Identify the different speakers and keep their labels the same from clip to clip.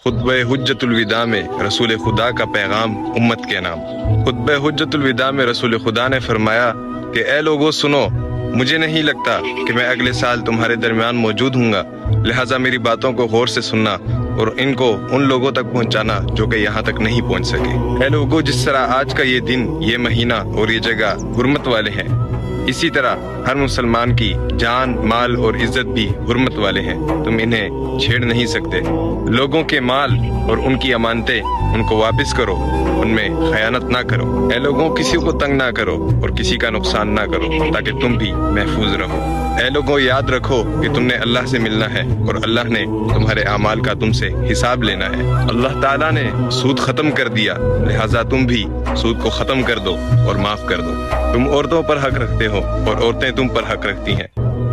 Speaker 1: خطبہ حجۃ الوداع میں رسول خدا کا پیغام امت کے نام۔ خطبہ حجۃ الوداع میں رسول خدا نے فرمایا کہ اے لوگو سنو، مجھے نہیں لگتا کہ میں اگلے سال تمہارے درمیان موجود ہوں گا، لہٰذا میری باتوں کو غور سے سننا اور ان کو ان لوگوں تک پہنچانا جو کہ یہاں تک نہیں پہنچ سکے۔ اے لوگو، جس طرح آج کا یہ دن، یہ مہینہ اور یہ جگہ حرمت والے ہیں، اسی طرح ہر مسلمان کی جان، مال اور عزت بھی حرمت والے ہیں، تم انہیں چھیڑ نہیں سکتے۔ لوگوں کے مال اور ان کی امانتیں ان کو واپس کرو، ان میں خیانت نہ کرو۔ اے لوگوں، کسی کو تنگ نہ کرو اور کسی کا نقصان نہ کرو تاکہ تم بھی محفوظ رہو۔ اے لوگوں، یاد رکھو کہ تم نے اللہ سے ملنا ہے اور اللہ نے تمہارے اعمال کا تم سے حساب لینا ہے۔ اللہ تعالیٰ نے سود ختم کر دیا، لہٰذا تم بھی سود کو ختم کر دو اور معاف کر دو۔ تم عورتوں پر حق رکھتے ہو اور عورتیں تم پر حق رکھتی ہیں۔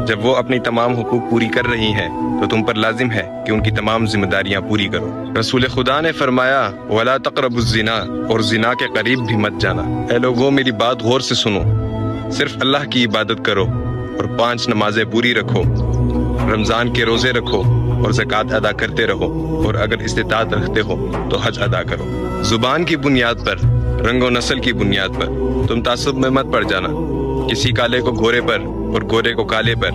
Speaker 1: جب وہ اپنی تمام حقوق پوری کر رہی ہیں تو تم پر لازم ہے کہ ان کی تمام ذمہ داریاں پوری کرو۔ رسول خدا نے فرمایا وَلَا تَقْرَبُوا الزِّنَا، اور زنا کے قریب بھی مت جانا۔ اے لوگوں، میری بات غور سے سنو، صرف اللہ کی عبادت کرو اور 5 نمازیں پوری رکھو، رمضان کے روزے رکھو اور زکوٰۃ ادا کرتے رہو، اور اگر استطاعت رکھتے ہو تو حج ادا کرو۔ زبان کی بنیاد پر، رنگ و نسل کی بنیاد پر تم تعصب میں مت پڑ جانا، کسی کالے کو گورے پر اور گورے کو کالے پر،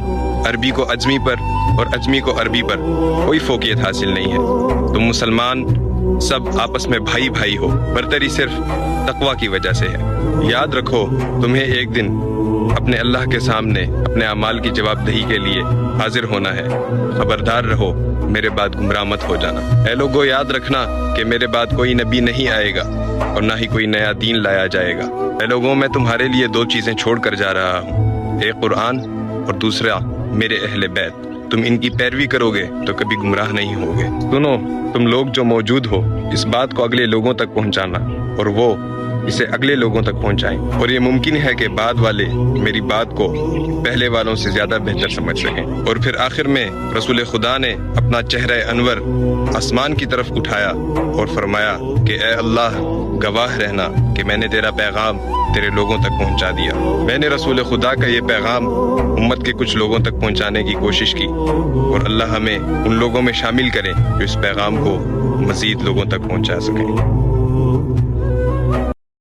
Speaker 1: عربی کو اجمی پر اور اجمی کو عربی پر کوئی فوقیت حاصل نہیں ہے۔ تم مسلمان سب آپس میں بھائی بھائی ہو، برتری صرف تقوی کی وجہ سے ہے۔ یاد رکھو، تمہیں ایک دن اپنے اللہ کے سامنے اپنے اعمال کی جواب دہی کے لیے حاضر ہونا ہے۔ خبردار رہو، میرے بعد گمراہ مت ہو جانا۔ اے لوگو، یاد رکھنا کہ میرے بعد کوئی نبی نہیں آئے گا اور نہ ہی کوئی نیا دین لایا جائے گا۔ اے لوگوں، میں تمہارے لیے 2 چیزیں چھوڑ کر جا رہا ہوں، ایک قرآن اور دوسرا میرے اہل بیت۔ تم ان کی پیروی کرو گے تو کبھی گمراہ نہیں ہوگے۔ سنو، تم لوگ جو موجود ہو، اس بات کو اگلے لوگوں تک پہنچانا اور وہ اسے اگلے لوگوں تک پہنچائیں، اور یہ ممکن ہے کہ بعد والے میری بات کو پہلے والوں سے زیادہ بہتر سمجھ سکیں۔ اور پھر آخر میں رسول خدا نے اپنا چہرہ انور آسمان کی طرف اٹھایا اور فرمایا کہ اے اللہ، گواہ رہنا کہ میں نے تیرا پیغام تیرے لوگوں تک پہنچا دیا۔ میں نے رسول خدا کا یہ پیغام امت کے کچھ لوگوں تک پہنچانے کی کوشش کی، اور اللہ ہمیں ان لوگوں میں شامل کرے جو اس پیغام کو مزید لوگوں تک پہنچا سکیں۔